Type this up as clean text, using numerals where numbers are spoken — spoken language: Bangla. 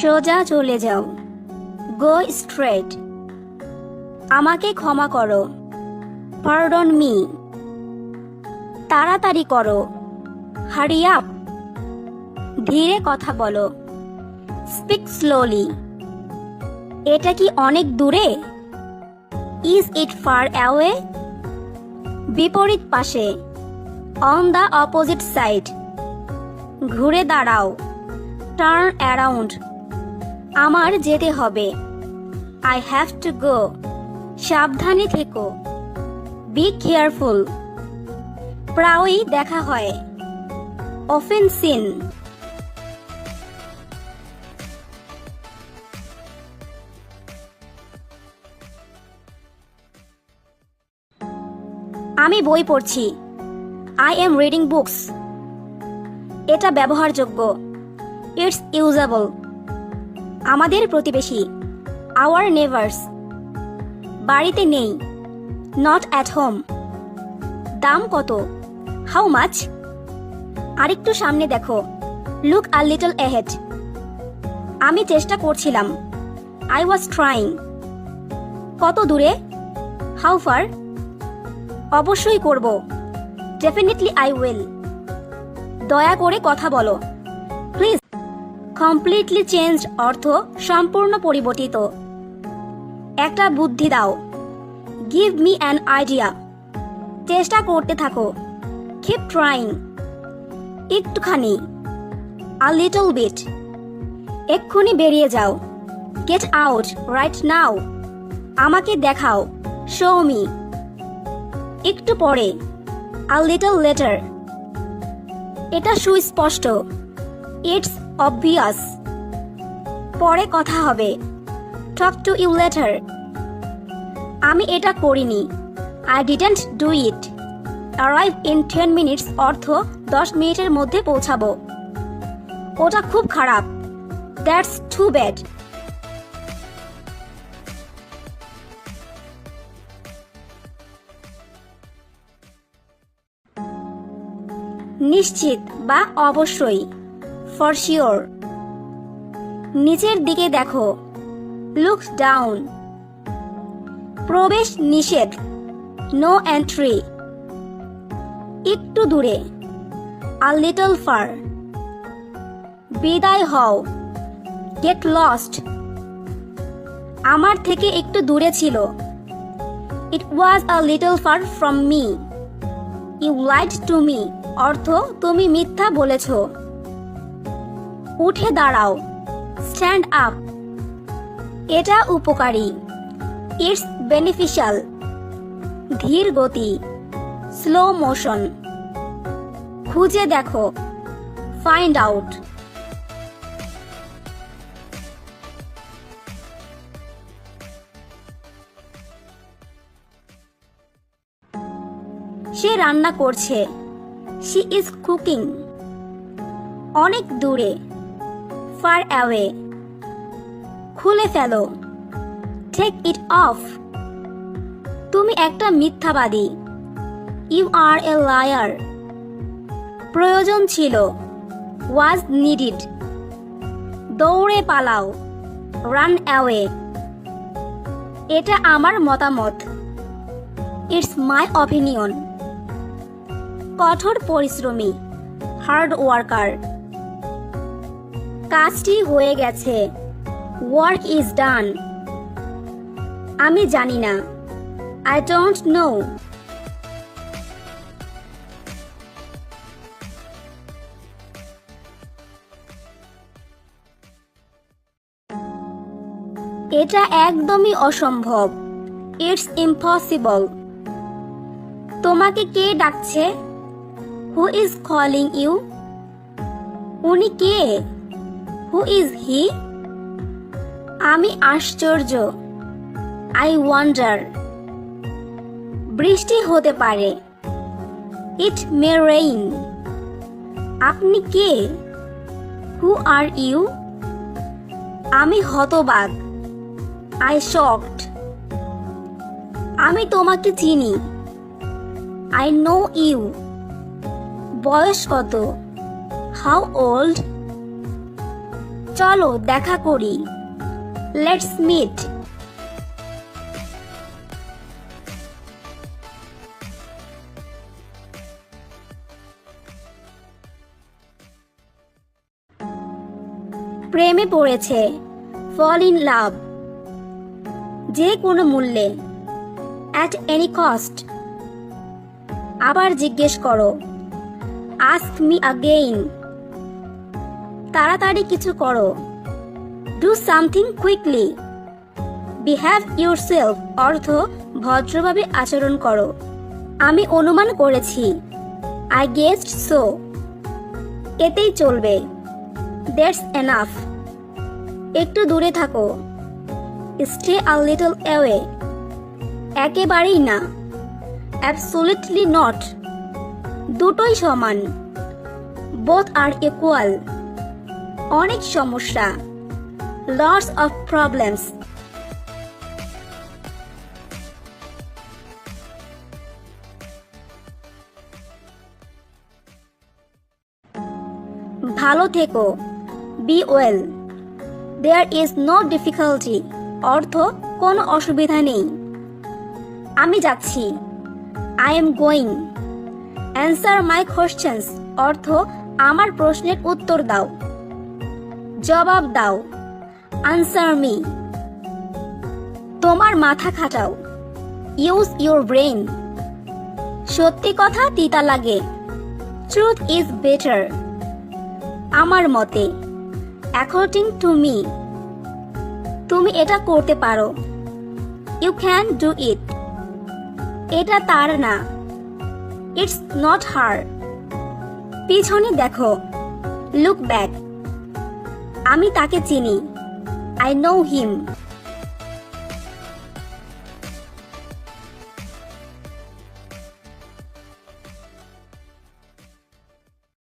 সোজা চলে যাও। Go straight. আমাকে ক্ষমা করো। Pardon me. তাড়াতাড়ি করো। Hurry up. ধীরে কথা বলো। Speak slowly. এটা কি অনেক দূরে? Is it far away? বিপরীত পাশে। On the opposite side. ঘুরে দাঁড়াও। Turn around. আমার যেতে হবে। I have to go. সাবধানে থেকো। Be careful. প্রায়ই দেখা হয়। Often seen. আমি বই পড়ছি। I am reading books. এটা ব্যবহারযোগ্য। It's usable. আমাদের প্রতিবেশী। Our neighbours. বাড়িতে নেই। Not at home. দাম কত? How much? আরেকটু সামনে দেখো। Look a little ahead. আমি চেষ্টা করছিলাম। I was trying. কত দূরে? How far? অবশ্যই করব। Definitely I will. দয়া করে কথা বলো। প্লিজ। কমপ্লিটলি চেঞ্জড অর্থ সম্পূর্ণ পরিবর্তিত। একটা বুদ্ধি দাও। Give me an idea. চেষ্টা করতে থাকো। Keep trying. একটুখানি। A little bit. এক্ষুনি বেরিয়ে যাও। Get out right now. আমাকে দেখাও। Show me. একটু পরে। A little later. এটা সুস্পষ্ট। It's obvious. পরে কথা হবে। Talk to you later. আমি এটা করিনি। I didn't do it. Arrive in 10 minutes অর্থ 10 মিনিটের মধ্যে পৌঁছাবো। ওটা খুব খারাপ। That's too bad. নিশ্চিত বা অবশ্যই। For sure. নিচের দিকে দেখো। Look down. প্রবেশ নিষেধ। No entry. একটু দূরে। A little far. বিদায় হও। Get lost. আমার থেকে একটু দূরে ছিল। It was a little far from me. You lied to me অর্থ তুমি মিথ্যা বলেছ। উঠে দাঁড়াও। Stand up. এটা উপকারী। It's beneficial. ধীর গতি। Slow motion. খুঁজে দেখো। Find out. সে রান্না করছে। She is cooking. অনেক দূরে। Far away. খুলে ফেলো। Take it of. তুমি একটা মিথ্যাবাদী। You are a liar. প্রয়োজন ছিল। Was needed. দৌড়ে পালাও। Run away. এটা আমার মতামত। It's my opinion. কঠোর পরিশ্রমী। Hard worker. কাজটি হয়ে গেছে। Work is done. আমি জানি না। I don't know. এটা একদমই অসম্ভব। It's impossible. তোমাকে কে ডাকছে? Who is calling you? উনি কে? Who is he? আমি আশ্চর্য। I wonder. বৃষ্টি হতে পারে। It may rain. আপনি কে? Who are you? আমি হতবাক। I shocked. আমি তোমাকে চিনি। I know you. বয়স কত? How old? চলো দেখা করি। Let's meet. প্রেমে পড়েছে, ফল ইন লাভ, যে কোনো মূল্যে, অ্যাট এনি কস্ট। আবার জিজ্ঞেস করো, আস্ক মি আগেইন। তাড়াতাড়ি কিছু করো, do something quickly. Behave yourself অর্থ ভদ্রভাবে আচরণ করো। আমি অনুমান করেছি, আই গেসড সো। এতেই চলবে, দ্যাটস এনাফ। একটু দূরে থাকো, স্টে আ লিটল অ্যাওয়ে। একেবারেই না, অ্যাবসোলিউটলি নট। দুটোই সমান, বোথ আর ইকুয়াল। অনেক সমস্যা, লটস অফ প্রবলেমস। ভালো থেকো, be well. There is no difficulty অর্থ কোনো অসুবিধা নেই। আমি যাচ্ছি, I am going. Answer my questions অর্থ আমার প্রশ্নের উত্তর দাও। জবাব দাও, আনসার মি। তোমার মাথা খাটাও, ইউজ ইউর ব্রেইন। সত্যি কথা তিতা লাগে, ট্রুথ ইজ বেটার। আমার মতে, অ্যাকর্ডিং টু মি। তুমি এটা করতে পারো, ইউ ক্যান ডু ইট। এটা তার না, ইটস নট হার। পিছনে দেখো, লুক ব্যাক। আমি তাকে চিনি, আই নো হিম।